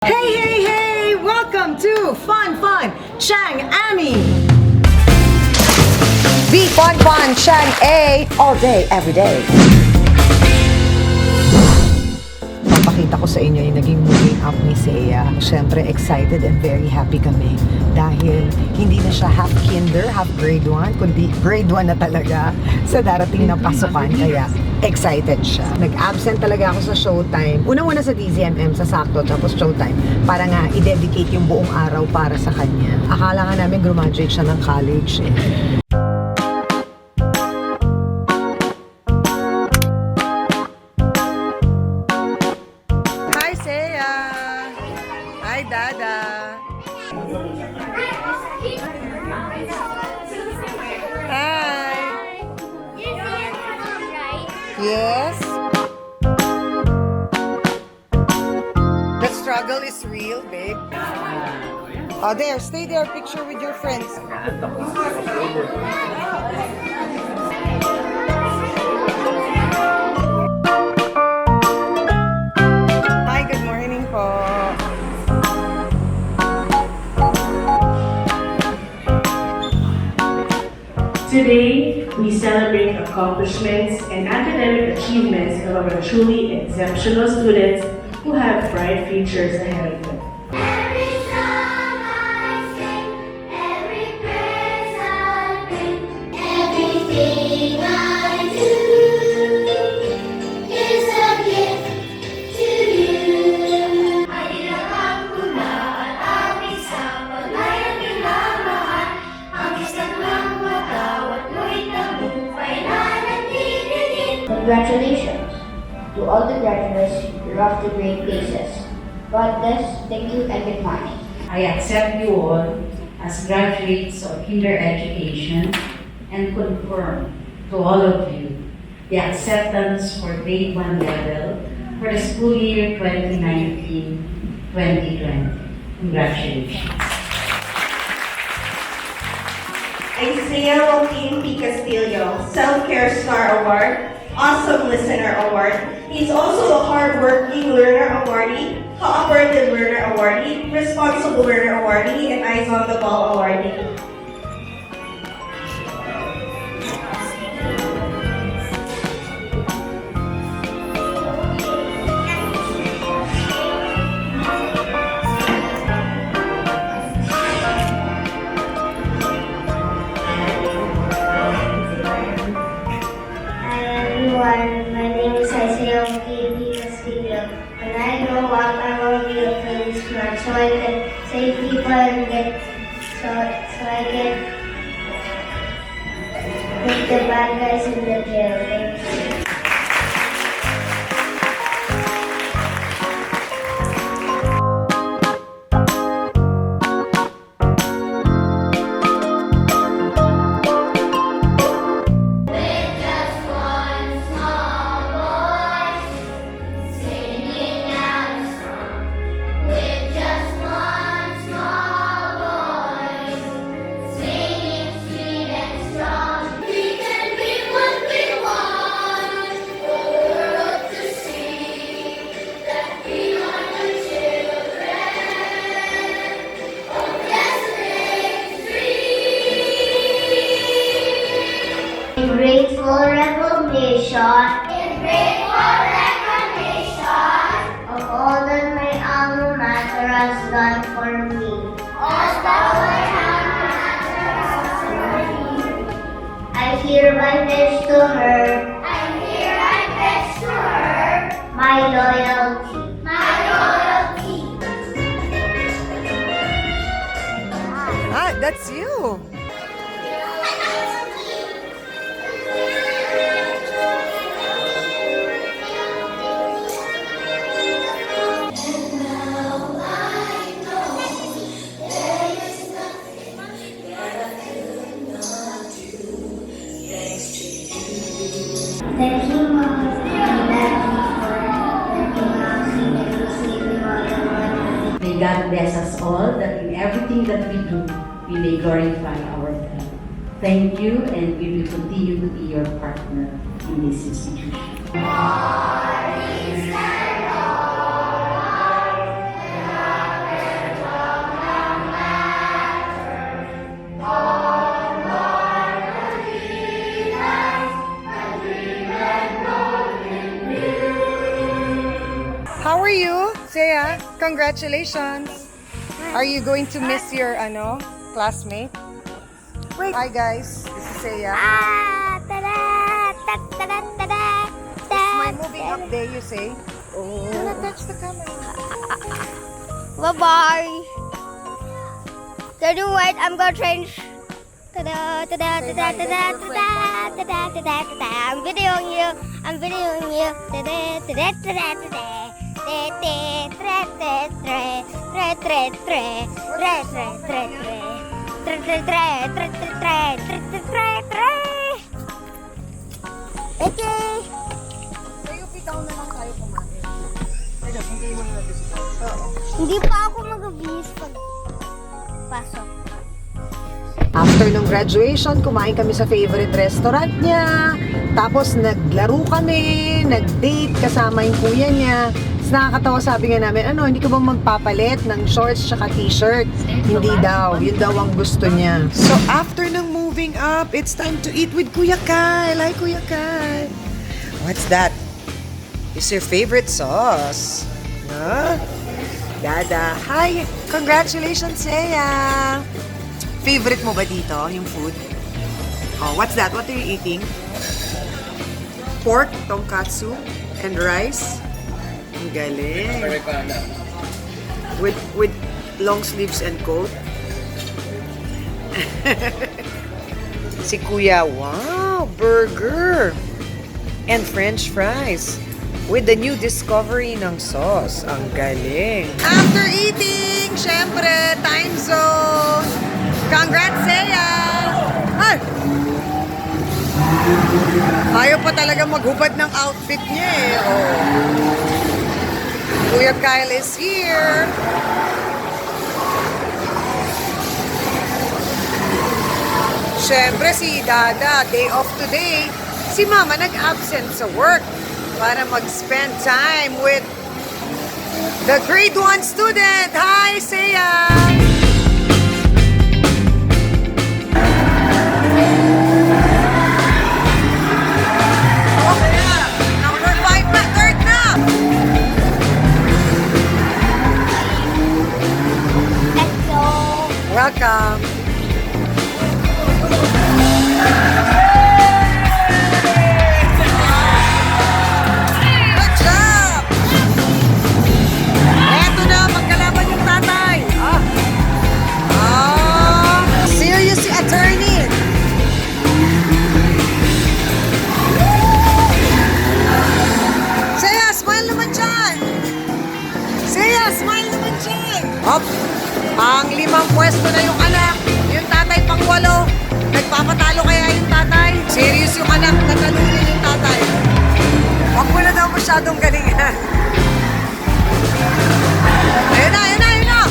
Hey, hey, hey! Welcome to Fun Fun Tyang A. Be Fun Fun Tyang A all day, every day. Papakita ko sa inyo yung naging moving up ni Seyah. Siyempre, excited and very happy kami dahil hindi na siya half kinder, half grade 1, kundi grade 1 na talaga sa darating na pasukan. Kaya excited siya. Nag-absent talaga ako sa showtime. Unang-una sa DZMM, sa sakto, tapos showtime, para nga i-dedicate yung buong araw para sa kanya. Akala nga namin graduate siya ng college eh. Hi, Seyah! Hi, Dada! Hi! Yes? The struggle is real, babe. Oh, there. Stay there. Picture with your friends. Hi, good morning po. Today, we celebrate accomplishments and academic achievements of our truly exceptional students who have bright futures ahead of them. Every song I sing, every praise I bring, everything I do is a gift to you. Ay dirahang ko na at aking sa paglayang minamahal, ang isang lang matawat mo'y tagumpay na nagtitigil. Congratulations to all the graduates. You're off to great places. God bless, thank you, and good morning. I accept you all as graduates of kinder education and confirm to all of you the acceptance for grade 1 level for the school year 2019-2020. Congratulations. I Seyah Moving Up Castillo, Self-Care Star Award, Awesome Listener Award. He's also a hard-working learner awardee, cooperative learner awardee, responsible learner awardee, and Eyes on the Ball awardee. Everyone, my name is Castillo. When I grow up, I want to be a policeman so I can save people and so I can put the bad guys in the jail. Thank you. With just one small voice, singing out a song. With just one small voice, singing sweet and strong. We can be what we want, the world to see. That we are the children of yesterday's dream. In grateful recognition. In grateful recognition of all that my alma mater has done for me. All that my alma mater has done for me. I hereby pledge to her. I hereby pledge to her. My loyalty. My loyalty. Ah, that's you. Thank you, Mom and Daddy, for letting us sing and receiving all the money. May God bless us all that in everything that we do, we may glorify our God. Thank you, and we will continue to be your partner in this institution. Morning, stand all, Congratulations! Are you going to miss your, classmate? Wait. Hi guys, this is Seyah. Tada! Tada! Tada! It's my moving up day, you say? Oh. Do not touch the camera. Bye-bye. Can you wait? I'm gonna change. Tada, tada, tada, tada, tada, tada, tada, tada. I'm videoing you. I'm videoing you. Tada, tada, tada, tada. Okay. Kayo, down na lang tayo kumain. Teka, hindi mo na natin. Oo. Hindi pa ako mag-abis pag pasok. After nung graduation, kumain kami sa favorite restaurant niya. Tapos naglaro kami, nag-date kasama yung kuya niya. Tapos nakakatawa, sabi nga namin, hindi ka ba magpapalit ng shorts tsaka t-shirt? Hindi daw, yun daw ang gusto niya. So after nung moving up, it's time to eat with Kuya Kyle. Hi Kuya Kyle. What's that? It's your favorite sauce. Huh? Dada. Hi! Congratulations, Seyah! Favorite mo ba dito, yung food? Oh, what's that? What are you eating? Pork, tonkatsu, and rice. Ang galing. With long sleeves and coat. Si Kuya, wow, burger. And french fries. With the new discovery ng sauce. Ang galing. After eating, syempre, time zone. Congrats, Seyah! Ay! Ayaw pa talaga maghubad ng outfit niya eh. Oh. Kuya Kyle is here. Syempre, si Dada, day off today. Si Mama nag-absent sa work para mag-spend time with the grade 1 student. Hi, Seyah! Number 5 na, third na! Let's go. Welcome! Good job! Eto na, magkalaban yung tatay! Serious si attorney! Seyah, smile naman dyan! Seyah, smile naman dyan! Hop! Pang-5 pwesto na yung anak. Yung tatay pang-8. Nagpapatalo kaya yung tatay? Serious yung anak, natalunin yung tatay. Huwag mo na daw masyadong galingan. Ayun na, ayun na, ayun na!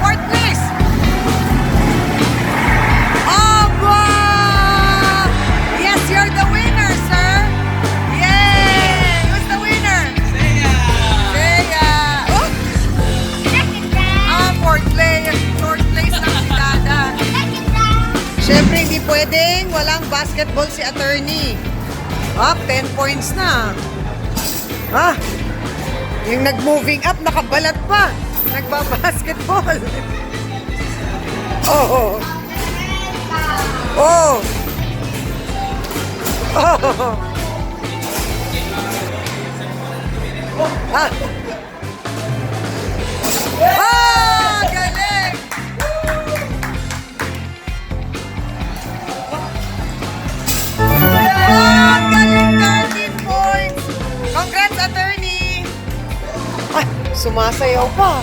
4th place! Oba! Yes, you're the winner, sir! Yay! Who's the winner? Seyah! Oh! Fourth place lang si Dada. Siyempre, hindi pwedeng walang basketball si attorney. 10 points na. Yung nag-moving up, nakabalat pa. Nagbabasketball. Oh. Oh. Oh. Galing! Galing, 13 points! Congrats, attorney! Sumasayaw pa.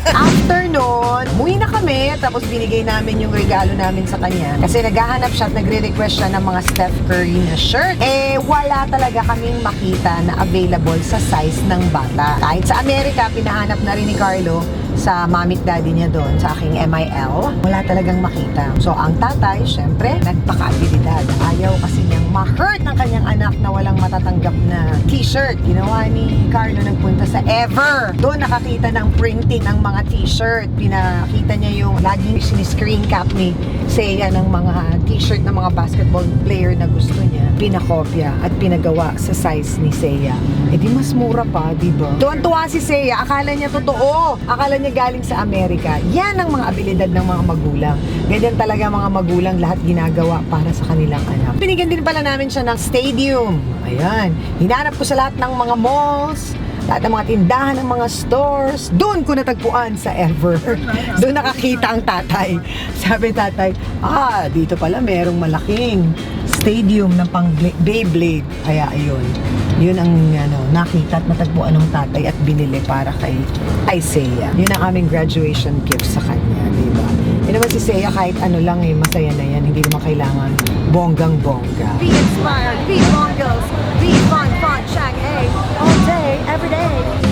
After nun, umuwi na kami, tapos binigay namin yung regalo namin sa kanya. Kasi naghahanap siya at nagre-request siya ng mga Steph Curry na shirt. Wala talaga kaming makita na available sa size ng bata. Kahit sa Amerika, pinahanap na rin ni Carlo sa mommy at daddy niya doon sa aking MIL. Wala talagang makita. So ang tatay, syempre, nagpaka-abilidad. Ayaw kasi niyang ma-hurt ng kanyang anak na walang matatanggap na t-shirt. Ginawa ni Carlo, nagpunta sa Ever. Doon nakakita ng printing ng mga t-shirt. Pinakita niya yung laging siniscreen cap ni Seyah ng mga t-shirt ng mga basketball player na gusto niya. Pinakopya at pinagawa sa size ni Seyah. Eh di mas mura pa, di ba? Tuwan-tuwa si Seyah. Akala niya totoo. Akala niya galing sa Amerika. Yan ang mga abilidad ng mga magulang. Ganyan talaga mga magulang, lahat ginagawa para sa kanilang anak. Binigyan din pala namin siya ng stadium. Ayan. Hinanap ko sa lahat ng mga malls, lahat ng mga tindahan ng mga stores. Doon ko natagpuan sa Ever. Doon nakakita ang tatay. Sabi tatay, dito pala merong malaking stadium ng pang Beyblade. Kaya ayun. Yun ang nakita at natagpuan ng tatay at binili para kay Seyah. Yun ang aming graduation gift sa kanya, diba? Yun naman si Seyah, kahit ano lang masaya na yan. Hindi naman kailangan bonggang-bongga. Be inspired, be bonggelles, be Fun Fun Tyang A all day, every day.